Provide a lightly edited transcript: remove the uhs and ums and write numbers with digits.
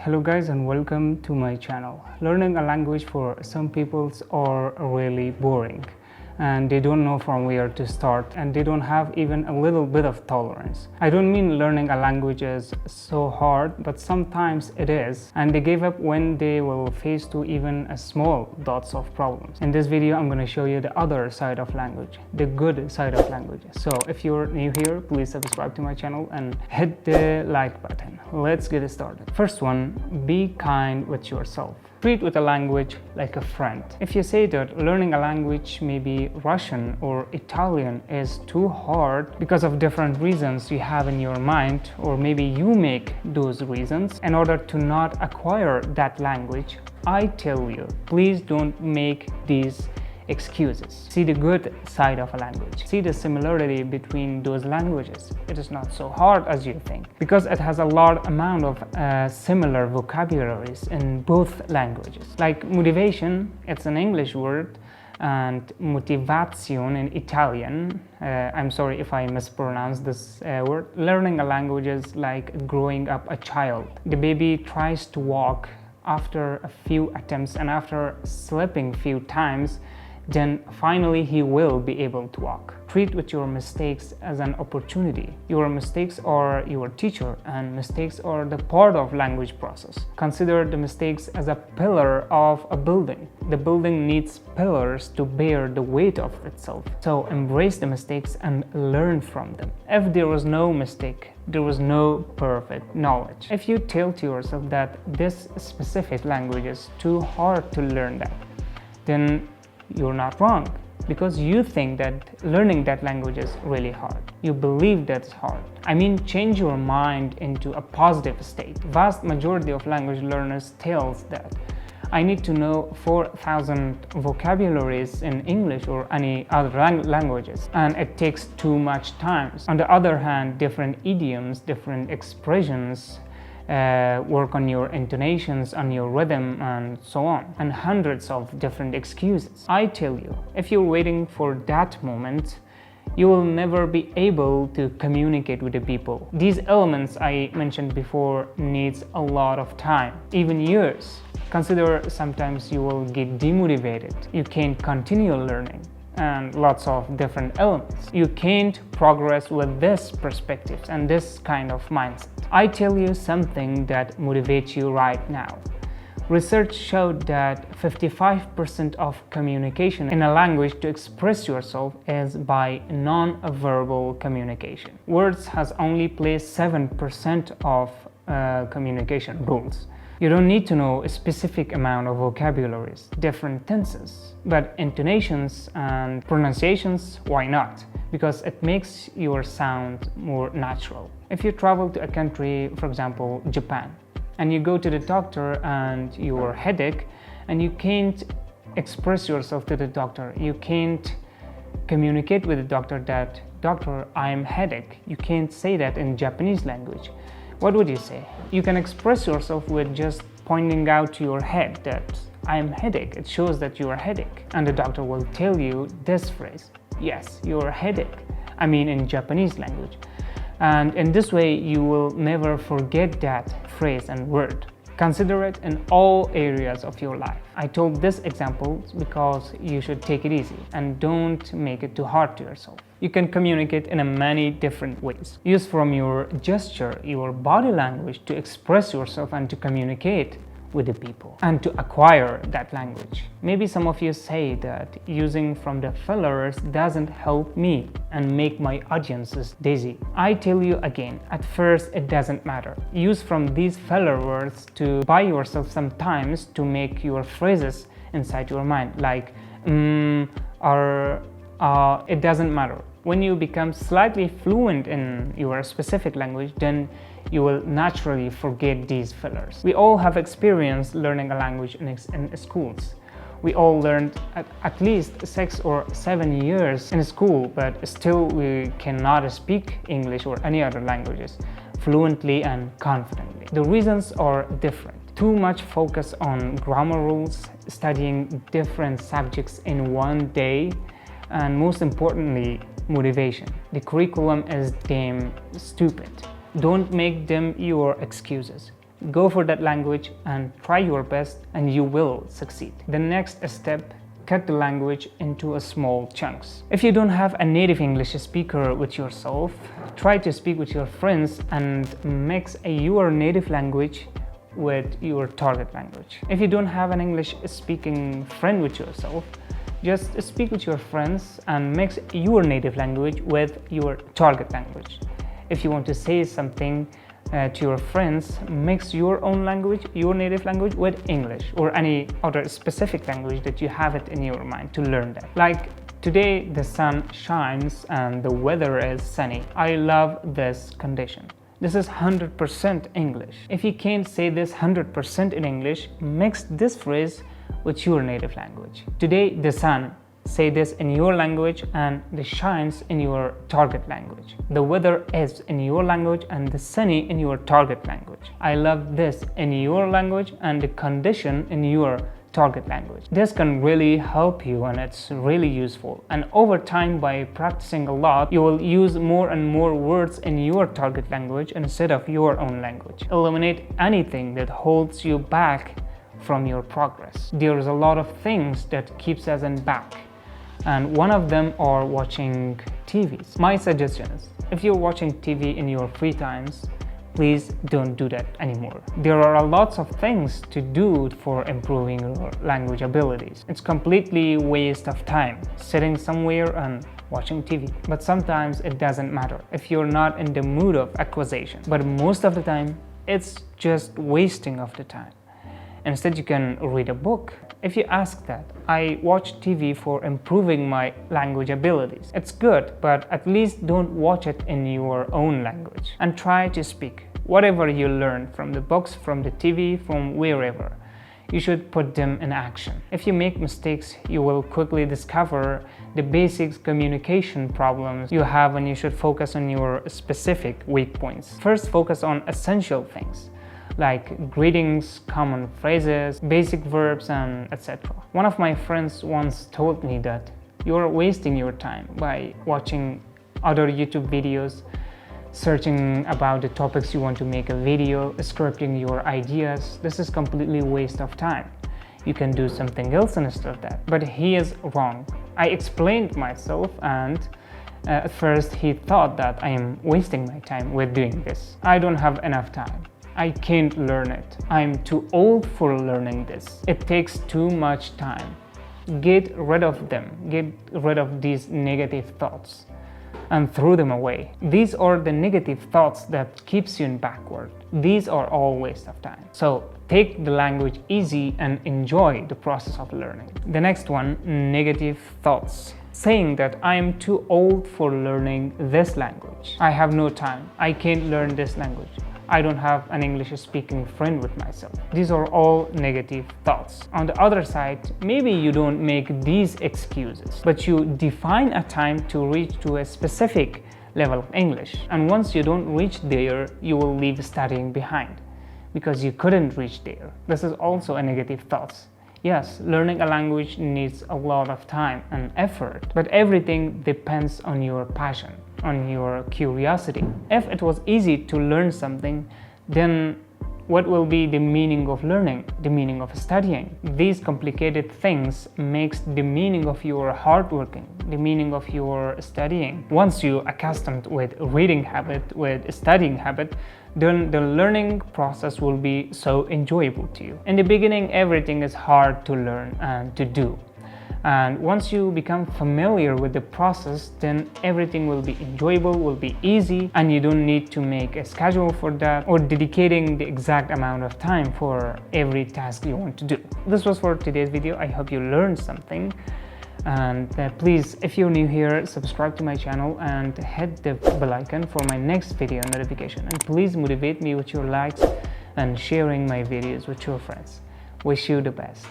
Hello guys and welcome to my channel. Learning a language for some people are really boring and they don't know from where to start and they don't have even a little bit of tolerance. I don't mean learning a language is so hard, but sometimes it is, and they give up when they will face to even a small dots of problems. In this video I'm going to show you the other side of language, the good side of language. So if you're new here, please subscribe to my channel and hit the like button. Let's get started. First one, be kind with yourself. Treat with a language like a friend. If you say that learning a language, maybe Russian or Italian, is too hard because of different reasons you have in your mind, or maybe you make those reasons in order to not acquire that language, I tell you, please don't make these excuses. See the good side of a language. See the similarity between those languages. It is not so hard as you think because it has a large amount of similar vocabularies in both languages. Like motivation, it's an English word, and motivazione in Italian. I'm sorry if I mispronounce this word. Learning a language is like growing up a child. The baby tries to walk after a few attempts, and after slipping a few times, then finally he will be able to walk. Treat with your mistakes as an opportunity. Your mistakes are your teacher, and mistakes are the part of language process. Consider the mistakes as a pillar of a building. The building needs pillars to bear the weight of itself. So embrace the mistakes and learn from them. If there was no mistake, there was no perfect knowledge. If you tell to yourself that this specific language is too hard to learn that, then you're not wrong, because you think that learning that language is really hard. You believe that's hard. I mean, change your mind into a positive state. Vast majority of language learners tells that I need to know 4,000 vocabularies in English or any other languages, and it takes too much time. On the other hand, different idioms, different expressions, work on your intonations, on your rhythm, and so on, and hundreds of different excuses. I tell you, if you're waiting for that moment, you will never be able to communicate with the people. These elements I mentioned before needs a lot of time, even years. Consider sometimes you will get demotivated. You can't continue learning, and lots of different elements. You can't progress with this perspective and this kind of mindset. I tell you something that motivates you right now. Research showed that 55% of communication in a language to express yourself is by non-verbal communication. Words has only play 7% of communication rules. You don't need to know a specific amount of vocabularies, different tenses, but intonations and pronunciations, why not? Because it makes your sound more natural. If you travel to a country, for example, Japan, and you go to the doctor and your headache, and you can't express yourself to the doctor, you can't communicate with the doctor that, "Doctor, I'm headache." You can't say that in Japanese language. What would you say? You can express yourself with just pointing out to your head that I am headache. It shows that you are headache. And the doctor will tell you this phrase, "Yes, you're headache." I mean in Japanese language. And in this way, you will never forget that phrase and word. Consider it in all areas of your life. I told this example because you should take it easy and don't make it too hard to yourself. You can communicate in many different ways. Use from your gesture, your body language to express yourself and to communicate with the people and to acquire that language. Maybe some of you say that using from the fillers doesn't help me and make my audiences dizzy. I tell you again, at first it doesn't matter. Use from these filler words to buy yourself some times to make your phrases inside your mind, like or it doesn't matter. When you become slightly fluent in your specific language, then you will naturally forget these fillers. We all have experienced learning a language in schools. We all learned at least 6 or 7 years in school, but still we cannot speak English or any other languages fluently and confidently. The reasons are different. Too much focus on grammar rules, studying different subjects in one day, and most importantly, motivation. The curriculum is damn stupid. Don't make them your excuses. go for that language and try your best, and you will succeed. The next step, cut the language into small chunks. If you don't have a native English speaker with yourself, try to speak with your friends and mix your native language with your target language. If you don't have an English speaking friend with yourself, just speak with your friends and mix your native language with your target language. If you want to say something to your friends, mix your own language, your native language, with English or any other specific language that you have it in your mind to learn that. Like today the sun shines and the weather is sunny. I love this condition. This is 100% English. If you can't say this 100% in English, mix this phrase with your native language. Today the sun, say this in your language, and the shines in your target language. The weather is in your language and the sunny in your target language. I love this in your language and the condition in your target language. This can really help you and it's really useful. And over time, by practicing a lot, you will use more and more words in your target language instead of your own language. Eliminate anything that holds you back from your progress. There's a lot of things that keeps us in back, and one of them are watching TVs. My suggestion is, if you're watching TV in your free times, please don't do that anymore. There are lots of things to do for improving your language abilities. It's completely waste of time sitting somewhere and watching TV. But sometimes it doesn't matter if you're not in the mood of acquisition. But most of the time, it's just wasting of the time. Instead, you can read a book. If you ask that, I watch TV for improving my language abilities. It's good, but at least don't watch it in your own language. And try to speak whatever you learn from the books, from the TV, from wherever. You should put them in action. If you make mistakes, you will quickly discover the basic communication problems you have, and you should focus on your specific weak points. First, focus on essential things like greetings, common phrases, basic verbs, and etc. One of my friends once told me that you're wasting your time by watching other YouTube videos, searching about the topics you want to make a video, scripting your ideas. This is completely waste of time. You can do something else instead of that. But he is wrong. I explained myself, and at first he thought that I am wasting my time with doing this. I don't have enough time. I can't learn it. I'm too old for learning this. It takes too much time. Get rid of them. Get rid of these negative thoughts and throw them away. These are the negative thoughts that keeps you in backward. These are all waste of time. So take the language easy and enjoy the process of learning. The next one, negative thoughts. Saying that I am too old for learning this language. I have no time. I can't learn this language. I don't have an English-speaking friend with myself. These are all negative thoughts. On the other side, maybe you don't make these excuses, but you define a time to reach to a specific level of English. And once you don't reach there, you will leave studying behind because you couldn't reach there. This is also a negative thought. Yes, learning a language needs a lot of time and effort, but everything depends on your passion, on your curiosity. If it was easy to learn something, then what will be the meaning of learning, the meaning of studying? These complicated things makes the meaning of your hard working, the meaning of your studying. Once you accustomed with reading habit, with studying habit, then the learning process will be so enjoyable to you. In the beginning, everything is hard to learn and to do. And once you become familiar with the process, then everything will be enjoyable, will be easy, and you don't need to make a schedule for that or dedicating the exact amount of time for every task you want to do. This was for today's video. I hope you learned something. And please, if you're new here, subscribe to my channel and hit the bell icon for my next video notification. And please motivate me with your likes and sharing my videos with your friends. Wish you the best.